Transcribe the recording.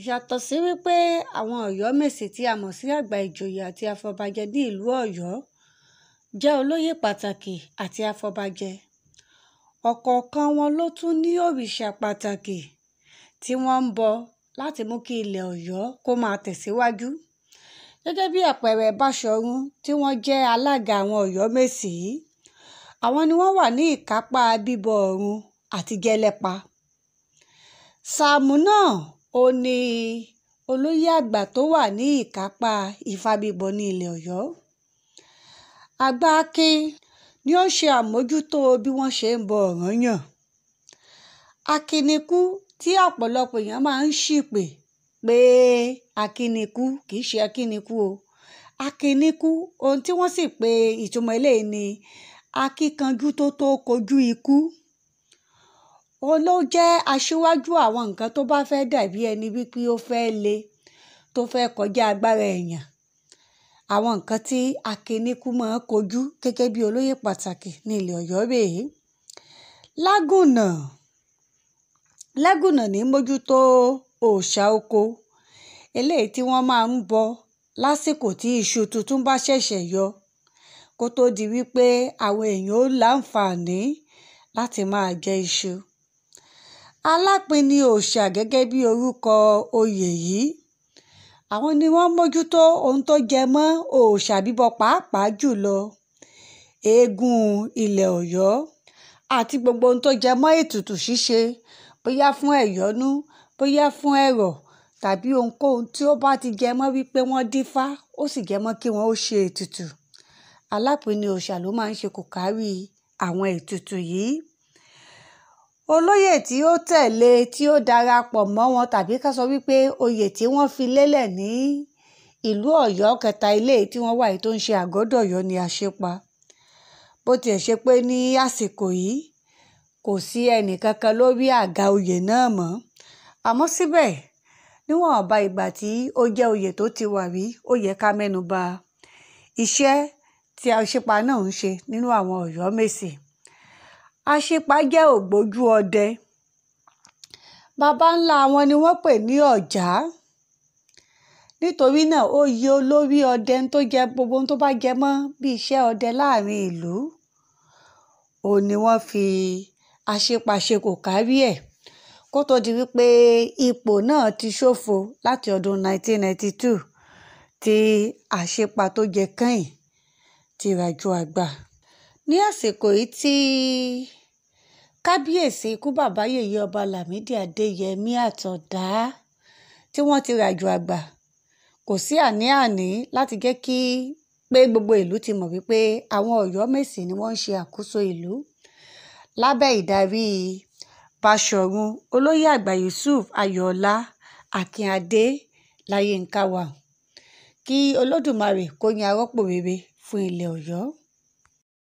Yàtọ̀ sí wípé àwọn Oyomesi tí a mọ̀ sí àgbà, ìjòyè àti afọbajẹ ní ìlú Ọ̀yọ́ jẹ́ olóyè pàtàkì àti afọbajẹ, ọ̀kọ̀ọ̀kan wọn ló tún ní òrìṣà pàtàkì tí wọ́n ń bọ láti mú kí ilẹ̀ Ọ̀yọ́ kó máa tẹ̀síwájú. Gẹ́gẹ́ bí àpẹẹrẹ Báṣọ̀run tí wọ́n jẹ́ alága àwọn Oyomesi, àwọn ni wọ́n wà ní ìkápá bíbọ Ọ̀run àti Gẹ́lẹ́pa. Sàámú náà ó ní olóyè àgbà tó wà ní ìkápá Ifá bíbọ ní ilẹ̀ Ọ̀yọ́. Àgbà Akin ni ó ṣe àmójútó bí wọ́n ṣe ń bọ Ọ̀rànyàn. Akinikú tí ọ̀pọ̀lọpọ̀ èèyàn máa ń ṣìpè pé Akinikú kì í ṣe Akinikú o. Akinikú, ohun tí wọ́n sì pe ìtumọ̀ eléyìí ni akíkanjú tó kojú ikú. Ó ló jẹ́ aṣíwájú àwọn nǹkan tó bá fẹ́ dàbí ẹni wípé ó fẹ́ le, tó fẹ́ kọjá agbára èèyàn. Àwọn nǹkan tí Akinikú máa ń kojú gẹ́gẹ́ bí olóyè pàtàkì ní ilẹ̀ Ọ̀yọ́ rèé. Lágùnà ní mójútó òòṣà oko, eléyìí tí wọ́n máa ń bọ lásìkò tí iṣu tuntun bá ṣẹ̀ṣẹ̀ yọ, kó tó di wípé àwọn èèyàn ó láǹfààní láti máa jẹ iṣu. Alápín ni òòṣà gẹ́gẹ́ bí orúkọ oyè yìí. Àwọn ni wọ́n mójútó ohun tó jẹ mọ́ òòṣà bíbọ, pàápàá jùlọ eégún ilẹ̀ Ọ̀yọ́ àti gbogbo ohun tó jẹ mọ́ ètùtù ṣíṣe, bóyá fún ẹ̀yọ́nú, bóyá fún ẹ̀rọ̀ tàbí ohunkóhun tí ó bá ti jẹ mọ́ wípé wọ́n dífá, ó sì jẹ mọ́ kí wọ́n ó ṣe ètùtù. Alápín ni òòṣà ló máa ń ṣe kòkárí àwọn ètùtù yìí. Olóyè tí ó tẹ̀lé, tí ó darapọ̀ mọ́ wọn, tàbí ká sọ wípé oyè tí wọ́n fi lélẹ̀ ní ìlú Ọ̀yọ́ kẹta ilé tí wọ́n wà yìí tó ń ṣe àgọ́dọ̀yọ́ ni Aṣípa. Bó tiẹ̀ ṣe pé ní àsìkò yìí kò sí ẹnì kankan lórí àga oyè náà mọ́. Àmọ́ síbẹ̀, níwọ̀nba ìgbà tí ó jẹ́ oyè tó ti wà rí, ó yẹ ká mẹ́nu bà iṣẹ́ tí Aṣípa náà ń ṣe nínú àwọn Oyomesi. Aṣípa jẹ́ ògbójú ọdẹ. Baba ńlá wọn ni wọ́n pè ní Ọ̀já. Nítorí náà oyè olórí ọdẹ tó jẹ gbogbo ohun tó bá jẹ mọ́ bí iṣẹ́ ọdẹ láàrin ìlú, òun ni wọ́n fi Aṣípa ṣe kòkárí ẹ̀, kó tó di wípé ipò náà ti ṣófo láti ọdún 1992 tí Aṣípa tó jẹ kẹ́yìn ti ràjò àgbà. Ní àsìkò yìí tí kábíyèsí ikú bàbá yèyé ọba Lámídì Adéyẹmí Àtàndá tí wọ́n ti ràjò àgbà, kò sí àní-àní láti jẹ́ kí pé gbogbo ìlú ti mọ̀ wípé àwọn Oyomesi ni wọ́n ń ṣe àkóso ìlú lábẹ́ ìdarí Báṣọ̀run olóyè àgbà Yusuf Ayọ̀ọ́lá Akínadé láyénká wa. Kí Olódùmarè kó yan arọ́pò rere fún ilẹ̀ Ọ̀yọ́.